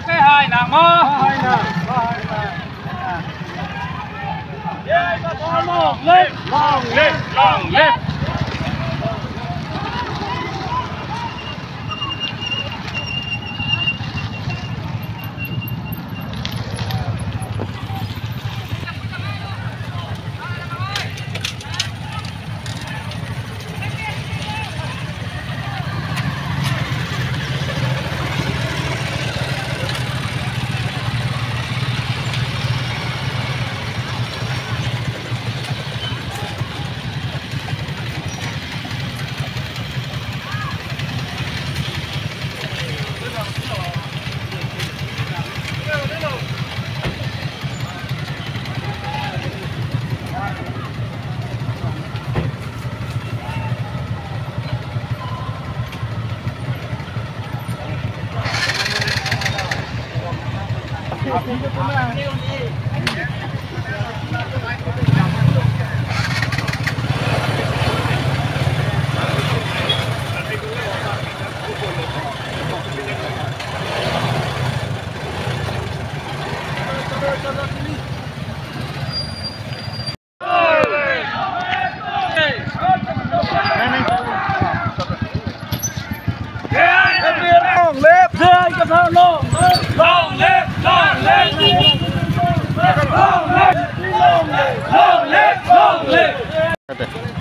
cái hai nàng mơ long lên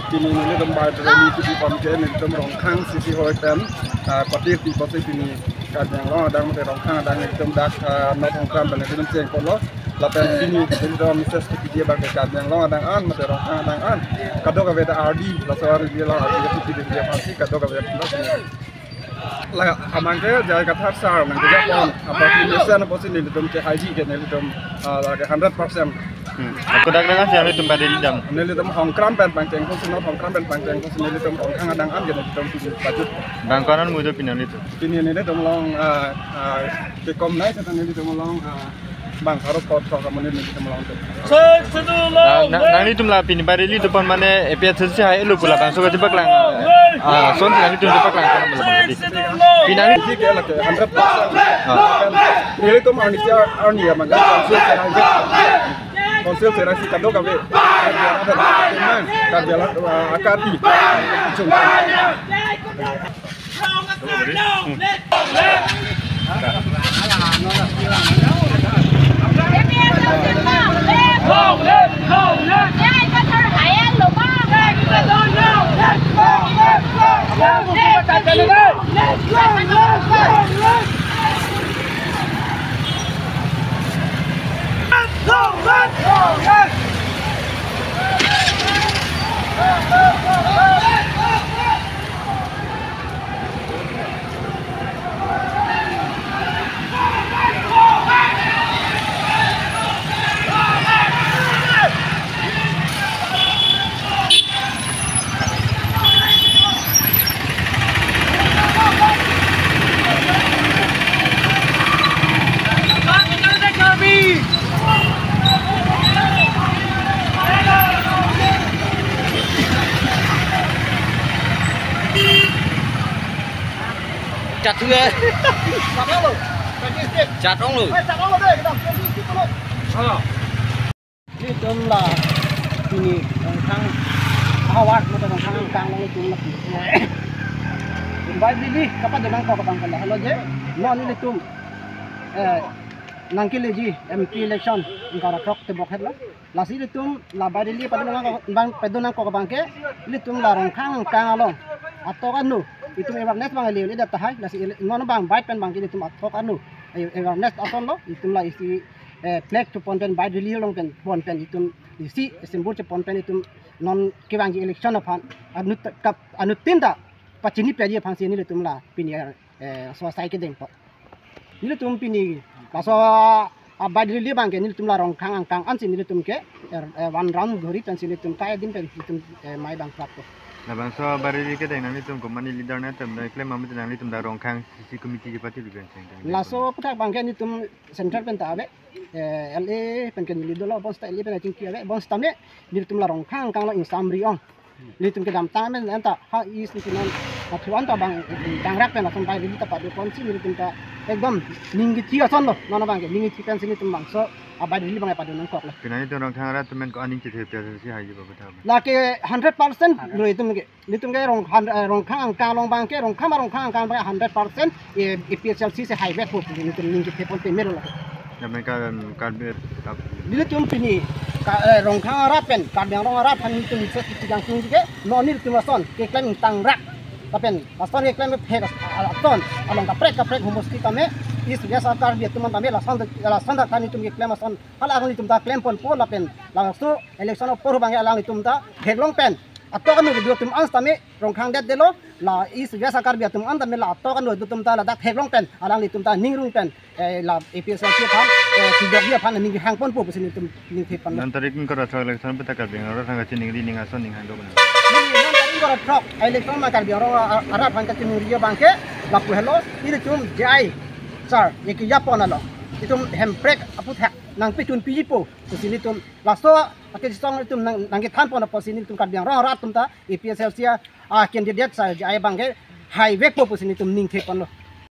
Kini ini lembar dari di pamjaya ini kita merongkang sisi hoitan, kotir di posisi ini kadang lo ada yang merongkang ada yang kita dak not hongkang dan kita ceng polo, lapan kini kita dalam misal seperti dia bagi kadang lo ada an merongkang ada an, kadang kau beda RD, lalu dia lo ada seperti dia pasti kadang kau beda lah amangke jaya kata sar nang kerja pon apa kini posisi ini kita cek haji kan ini kita lagi 100%. Aku dah dengar siapa itu pada lidam. Nili tem hongkram pen panceng ko sino hongkram pen panceng ko nili tem hongkang adang an gitu tem tujuh bajut. Bangkonan muda pinang itu. Kini nili tem long ke kom nai setan nili tem long bang harus kot kamu nili tem long tu. Nang itu lah pini pada li depan mana epiat sesi hai lu pula bang suka cepat lang. Son nang itu cepat lang kan malam tadi. Pinang itu kayak lagi 100%. Nili tem arni ya mangga konsil serasi kado kabe kerja akati chặt thứ ghê chặt ông rồi ini cuma lah ini tentang awak macam tentang kang ini cuma baik ini kapan dengan kau kapan kalau halo je non ini cuma nangkil lagi MP election ingkar rock tebok headlah lasi ini cuma lah baik ini pada dengan bang pada dengan kau kapan ke ini cuma lah orang kang along atau kan nu itu awareness bang liu ini dah hai lasi non bang baik pen bang ini cuma atau kan nu awareness atau lo itu lah isi flag tu ponpen by the liu long pen ponpen itu isi simbol tu ponpen itu non kibang election apan anut tinta pacini pedi apan sini itu lah pini selesai ke dengpo ini tu pini laso by the liu bang ini tu lah rong kang an sini itu ke one round gori pen sini itu kaya dim pen itu mai bang prapo. Nah bangsa bari ke dengan itu komani leader na tem dah klaim amat dengan itu dah rongkang sisi komiti jepati juga ceng. Laso putak bangken itu central pen tabe LA pen kan leader lo bos tak LA pen cingki abe bos tamme di itu lah rongkang kang lo insam riong. Di itu ke dam tamen enta ha is itu tuan ta bang tangrak pen langsung bai di tempat di ponsi ni tumta ekdom ninggi tiga son lo nona bang ke ninggi tiga sini tumbang so abai di bang pada nangkok lah Pinang itu orang thang rat temen ko aning cite pia si hai ba betah la ke 100% lo itu nge litum ke rong khang ka long bang ke rong khang ka bang 100% e PSL si se hai back ko ni tum ninggi te pon te mero la yang mereka kan ber litum pini rong khang rat pen ka yang rong rat pan tum se tigang tung ke no ni tum son ke klaim tangrak tapi lasan ke klaim phe aton along kaprek humus kita me is biasa kar dia teman kami lasan dak tani tum ke klaim son hal ang tum ta klaim pon pol lapen langsung election por bang alang tum ta heglong pen atau kan dua tum ans tami rong khang det delo la is biasa kar dia tum an tami la atau kan dua tum ta la dak heglong pen alang tum ta ningrung pen la EPSL ki pan tidak dia pan ning hang pon po sini tum ning the pan nan tarik ko rasa election peta ka beng orang thang chining ri ninga son ning hang do bana ini nanti kalau truk elektron makar biar orang Arab hangkat timuriya bangke lapu hello ini tum jai sar yang Jepun alo itu handbrake apu tak nang pitun pijipo di sini tum lasto pakai song itu nang kita pon apa sini tum kan biar orang Arab tum ta EPSL sia kandidat sar jai bangke highway po sini tum ning tepan lo